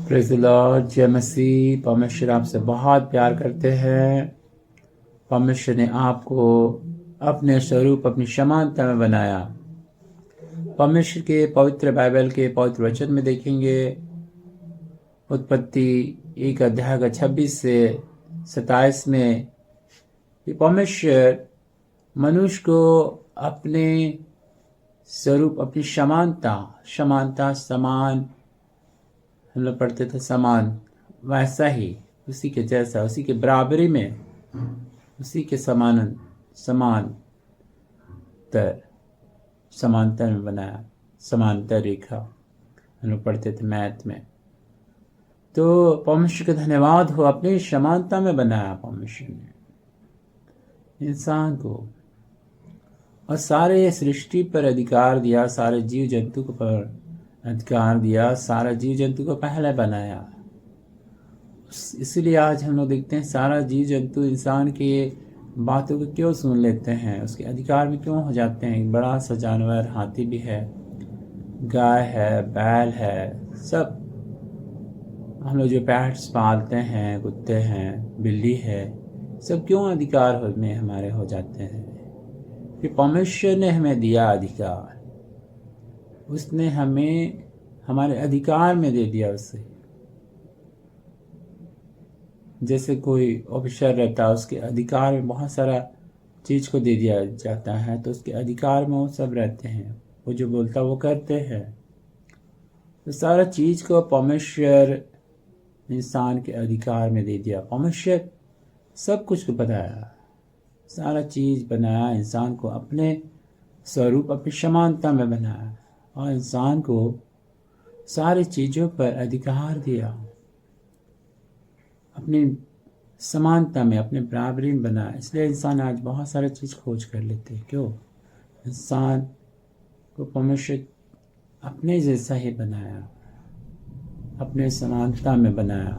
Praise the Lord, जय मसीह। परमेश्वर आपसे बहुत प्यार करते हैं। परमेश्वर ने आपको अपने स्वरूप, अपनी समानता में बनाया। परमेश्वर के पवित्र बाइबल के पवित्र वचन में देखेंगे, उत्पत्ति 1 अध्याय का 26 से 27 में कि परमेश्वर मनुष्य को अपने स्वरूप, अपनी समानता समान, हम लोग पढ़ते थे समान, वैसा ही उसी के जैसा, उसी के बराबरी में, उसी के समांतर में बनाया। समांतर रेखा हम लोग पढ़ते थे मैथ में। तो परमेश्वर का धन्यवाद हो, अपनी समानता में बनाया परमेश्वर ने इंसान को, और सारे सृष्टि पर अधिकार दिया, सारे जीव जंतु को पर अधिकार दिया, सारा जीव जंतु को पहले बनाया। इसलिए आज हम लोग देखते हैं सारा जीव जंतु इंसान के बातों को क्यों सुन लेते हैं, उसके अधिकार में क्यों हो जाते हैं। एक बड़ा सा जानवर, हाथी भी है, गाय है, बैल है, सब हम लोग जो पेट्स पालते हैं, कुत्ते हैं, बिल्ली है, सब क्यों अधिकार में हमारे हो जाते हैं। कि परमेश्वर ने हमें दिया अधिकार, उसने हमें हमारे अधिकार में दे दिया। उससे जैसे कोई ऑफिसर रहता है, उसके अधिकार में बहुत सारा चीज को दे दिया जाता है, तो उसके अधिकार में वो सब रहते हैं, वो जो बोलता वो करते हैं। तो सारा चीज को परमेश्वर इंसान के अधिकार में दे दिया। परमेश्वर सब कुछ को बनाया, सारा चीज बनाया, इंसान को अपने स्वरूप, अपनी समानता में बनाया, और इंसान को सारी चीजों पर अधिकार दिया, अपनी समानता में, अपने बराबरी में बनाया। इसलिए इंसान आज बहुत सारे चीज खोज कर लेते हैं। क्यों? इंसान को परमेश्वर अपने जैसा ही बनाया, अपने समानता में बनाया।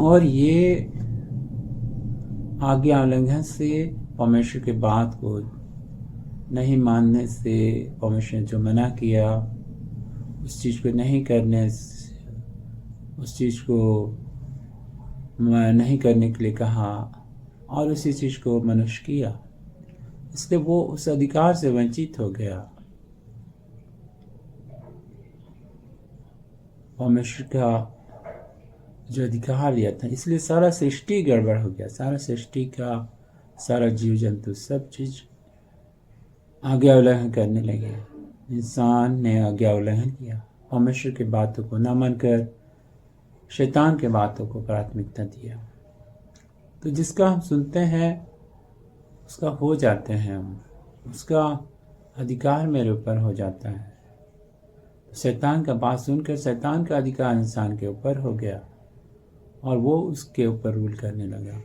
और ये आज्ञा उल्लंघन से, परमेश्वर के बात को नहीं मानने से, परमेश्वर ने जो मना किया उस चीज को नहीं करने, उस चीज को नहीं करने के लिए कहा, और उसी चीज को मनुष्य किया, इसलिए वो उस अधिकार से वंचित हो गया। परमेश्वर का जो अधिकार लिया था, इसलिए सारा सृष्टि गड़बड़ हो गया। सारा सृष्टि का सारा जीव जंतु सब चीज आज्ञा उल्लंघन करने लगे। इंसान ने आज्ञा उल्लंघन किया, परमेश्वर की बातों को न मानकर शैतान के बातों को प्राथमिकता दिया। तो जिसका हम सुनते हैं उसका हो जाते हैं हम, उसका अधिकार मेरे ऊपर हो जाता है। तो शैतान का बात सुनकर शैतान का अधिकार इंसान के ऊपर हो गया, और वो उसके ऊपर रूल करने लगा।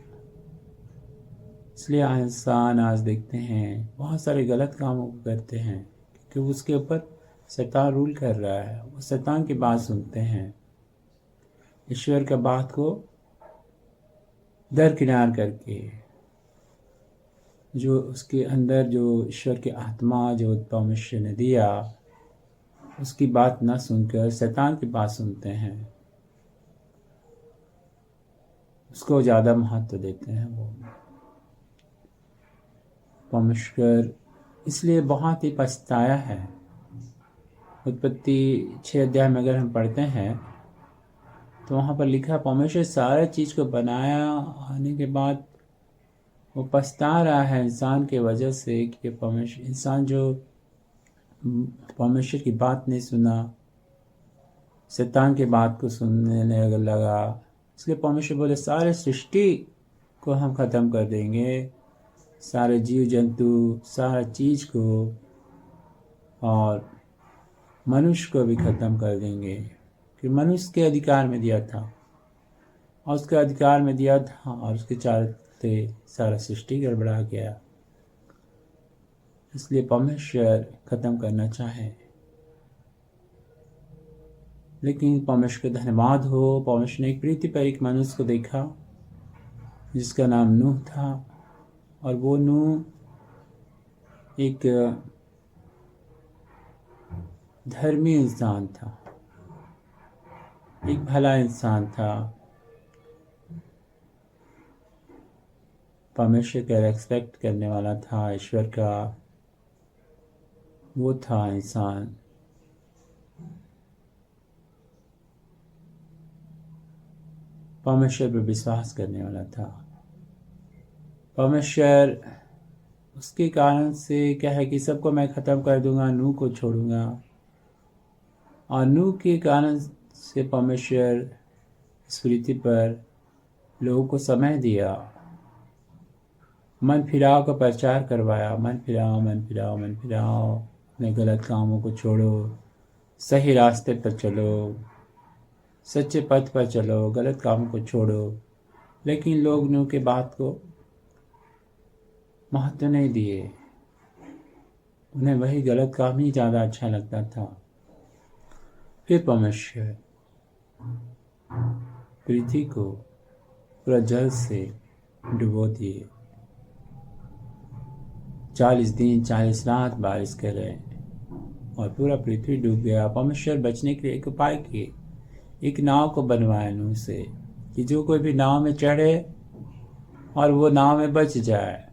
इसलिए इंसान आज देखते हैं बहुत सारे गलत कामों को करते हैं, क्योंकि उसके ऊपर शैतान रूल कर रहा है। वो शैतान की बात सुनते हैं, ईश्वर का बात को दरकिनार करके, जो उसके अंदर जो ईश्वर की आत्मा जो परमेश्वर ने दिया, उसकी बात ना सुनकर शैतान की बात सुनते हैं, उसको ज़्यादा महत्व देते हैं। वो परमेश्वर इसलिए बहुत ही पछताया है। उत्पत्ति 6 अध्याय में अगर हम पढ़ते हैं तो वहाँ पर लिखा, परमेश्वर सारा चीज़ को बनाया आने के बाद वो पछता रहा है इंसान के वजह से, कि परमेश्वर, इंसान जो परमेश्वर की बात नहीं सुना, शैतान की बात को सुनने लगा। इसलिए परमेश्वर बोले सारे सृष्टि को हम ख़त्म कर देंगे, सारे जीव जंतु, सारा चीज़ को, और मनुष्य को भी ख़त्म कर देंगे। कि मनुष्य के अधिकार में दिया था, और उसके अधिकार में दिया था, और उसके चलते सारा सृष्टि गड़बड़ा गया। इसलिए परमेश्वर ख़त्म करना चाहे, लेकिन परमेश्वर का धन्यवाद हो, परमेश्वर ने एक प्रीति पर एक मनुष्य को देखा जिसका नाम नूह था। और वो नूह एक धर्मी इंसान था, एक भला इंसान था, परमेश्वर का रेस्पेक्ट करने वाला था, ईश्वर का वो था इंसान। परमेश्वर पर विश्वास करने वाला था। परमेश्वर उसके कारण से क्या है कि सबको मैं ख़त्म कर दूंगा, नूह को छोड़ूंगा। और नूह के कारण से परमेश्वर इस पृथ्वी पर लोगों को समय दिया, मन फिराव का प्रचार करवाया, मन फिराओ मन फिराओ मन फिराओ, अपने गलत कामों को छोड़ो, सही रास्ते पर चलो, सच्चे पथ पर चलो, गलत कामों को छोड़ो। लेकिन लोग नूह के बात को महत्व नहीं दिए, उन्हें वही गलत काम ही ज़्यादा अच्छा लगता था। फिर परमेश्वर पृथ्वी को पूरा जल से डुबो दिए। 40 दिन 40 रात बारिश करे और पूरा पृथ्वी डूब गया। परमेश्वर बचने के लिए एक उपाय किए, एक नाव को बनवाया नूह से कि जो कोई भी नाव में चढ़े और वो नाव में बच जाए।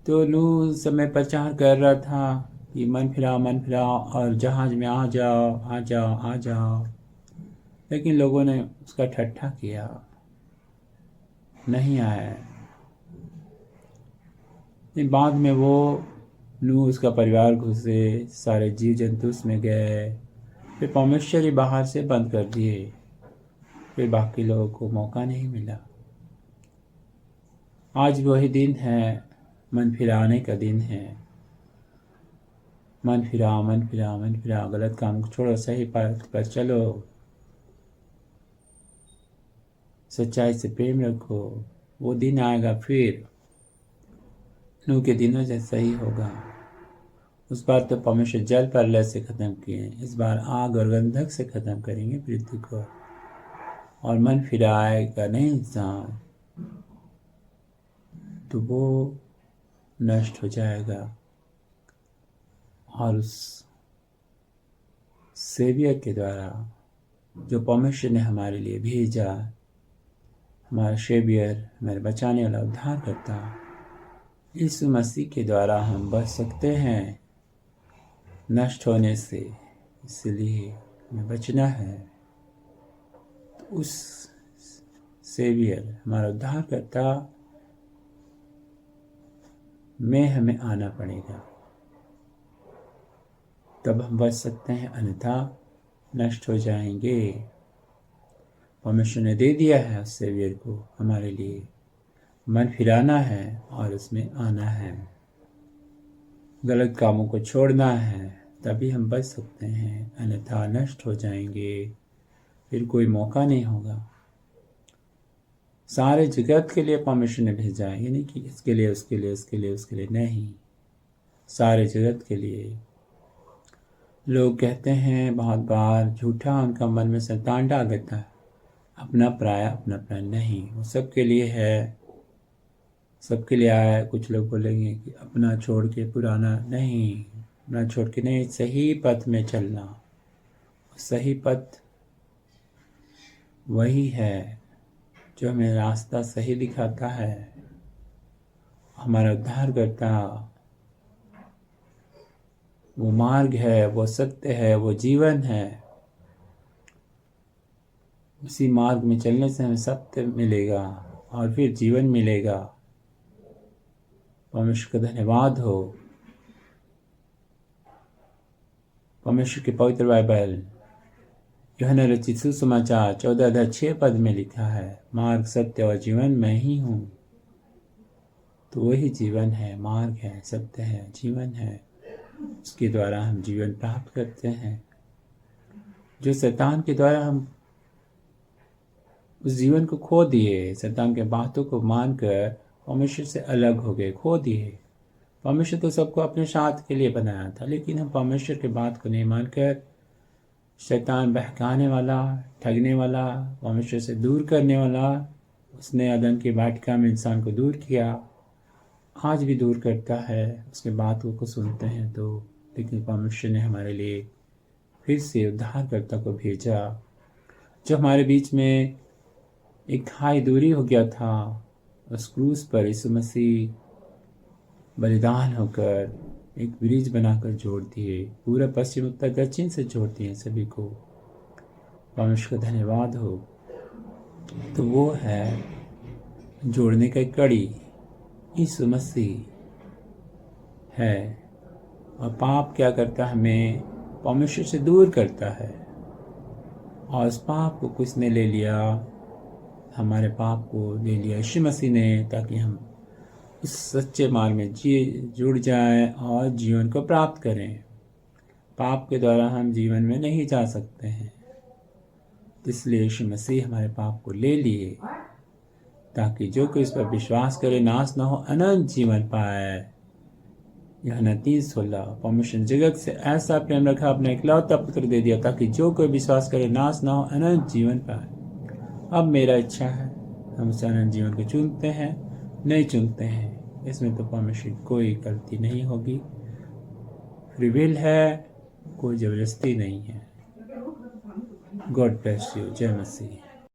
तो नूह समय प्रचार कर रहा था कि मन फिराओ और जहाज में आ जाओ आ जाओ आ जाओ। लेकिन लोगों ने उसका ठट्ठा किया, नहीं आया। बाद में वो नूह उसका परिवार घुसे, सारे जीव जंतु उसमें गए। फिर परमेश्वर ही बाहर से बंद कर दिए, फिर बाकी लोगों को मौका नहीं मिला। आज वही दिन है, मन फिराने का दिन है। मन फिराओ मन फिराओ मन फिराओ, गलत काम को छोड़ो, सही पथ पर चलो, सच्चाई से प्रेम रखो। वो दिन आएगा फिर नूह के दिनों जैसा ही होगा। उस बार तो परमेश्वर जल प्रलय से ख़त्म किए, इस बार आग और गंधक से ख़त्म करेंगे पृथ्वी को। और मन फिराएगा नहीं इंसान तो वो नष्ट हो जाएगा। और उस सेवियर के द्वारा जो परमेश्वर ने हमारे लिए भेजा, हमारा सेवियर, हमारे बचाने वाला, उद्धार करता, यीशु मसीह के द्वारा हम बच सकते हैं नष्ट होने से। इसलिए हमें बचना है। तो उस सेवियर, हमारा उद्धार करता में हमें आना पड़ेगा, तब हम बच सकते हैं, अन्यथा नष्ट हो जाएंगे। परमेश्वर ने दे दिया है उस सेवियर को हमारे लिए। मन फिराना है और उसमें आना है, गलत कामों को छोड़ना है, तभी हम बच सकते हैं, अन्यथा नष्ट हो जाएंगे, फिर कोई मौका नहीं होगा। सारे जगत के लिए परमेश्वर ने भेजा है, यानी कि इसके लिए उसके लिए उसके लिए उसके लिए नहीं, सारे जगत के लिए। लोग कहते हैं बहुत बार झूठा उनका मन में शैतान डाल देता है, अपना पराया नहीं, वो सबके लिए है, सबके लिए आया है। कुछ लोग बोलेंगे कि अपना छोड़ के पुराना नहीं, अपना छोड़ के नहीं, सही पथ में चलना। सही पथ वही है जो हमें रास्ता सही दिखाता है, हमारा उद्धार करता। वो मार्ग है, वो सत्य है, वो जीवन है। उसी मार्ग में चलने से हमें सत्य मिलेगा और फिर जीवन मिलेगा। परमेश्वर का धन्यवाद हो। परमेश्वर के पवित्र बाइबल यूहन्ना रचित सुसमाचार 14:6 में लिखा है, मार्ग सत्य और जीवन मैं ही हूँ। तो वही जीवन है, मार्ग है, सत्य है, जीवन है। उसके द्वारा हम जीवन प्राप्त करते हैं। जो शैतान के द्वारा हम उस जीवन को खो दिए, शैतान के बातों को मानकर परमेश्वर से अलग हो गए, खो दिए। परमेश्वर तो सबको अपने साथ के लिए बनाया था, लेकिन हम परमेश्वर के बात को नहीं मानकर शैतान बहकाने वाला, ठगने वाला, परमेश्वर से दूर करने वाला, उसने अदन की वाटिका में इंसान को दूर किया, आज भी दूर करता है। उसके बातों को सुनते हैं तो, लेकिन परमेश्वर ने हमारे लिए फिर से उद्धारकर्ता को भेजा, जो हमारे बीच में एक हाई दूरी हो गया था। उस क्रूस पर यीशु मसीह बलिदान होकर एक ब्रिज बनाकर जोड़ दिए, पूरा पश्चिम उत्तर दक्षिण से जोड़ दिए सभी को। परमेश्वर का धन्यवाद हो। तो वो है जोड़ने का कड़ी यीशु मसीह है। और पाप क्या करता है? हमें परमेश्वर से दूर करता है। और उस पाप को किसने ले लिया? हमारे पाप को ले लिया यीशु मसीह ने, ताकि हम इस सच्चे मार्ग में जुड़ जाएं और जीवन को प्राप्त करें। पाप के द्वारा हम जीवन में नहीं जा सकते हैं, इसलिए यीशु मसीह हमारे पाप को ले लिए, ताकि जो कोई इस पर विश्वास करे नाश न हो, अनंत जीवन पाए। यूहन्ना 3:16। परमेश्वर ने जगत से ऐसा प्रेम रखा, अपने इकलौता पुत्र दे दिया, ताकि जो कोई विश्वास करे नाश न हो, अनंत जीवन पाए। अब मेरा इच्छा है हम उस अनंत जीवन को चुनते हैं, नहीं चुनते हैं, इसमें तो परमेश्वर की कोई गलती नहीं होगी। फ्री विल है, कोई जबरदस्ती नहीं है। God bless you. जय मसीह।